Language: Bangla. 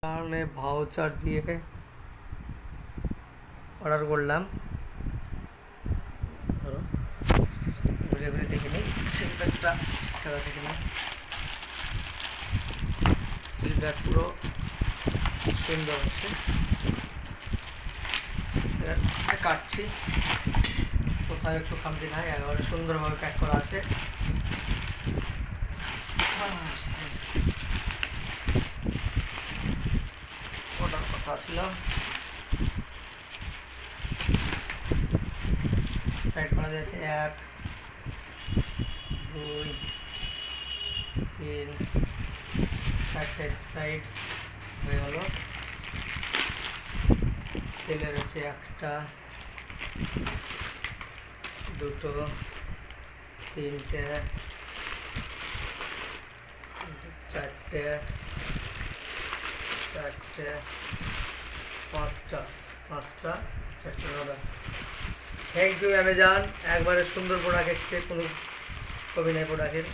কারণে ভাউচার দিয়ে অর্ডার করলাম। ধরো ঘুরে ঘুরে দেখে নিই সিলব্যাগটা খেলা দেখে নিই। সিলব্যাগ পুরো সুন্দর হচ্ছে। কাটছি, কোথাও একটু খামতি নাই, একেবারে সুন্দরভাবে প্যাক করা আছে। ওটার কথা ছিল টাইট করা দিয়েছে 1 2 3 4টে সাইড হয়ে গেল। তেলের হচ্ছে 1টা 2টো 3টে 4টে 5টা 4টে হবে। থ্যাংক ইউ অ্যামাজন, একবারে সুন্দর প্রোডাক্ট এসছে, কোনো কমি নাই প্রোডাক্টের।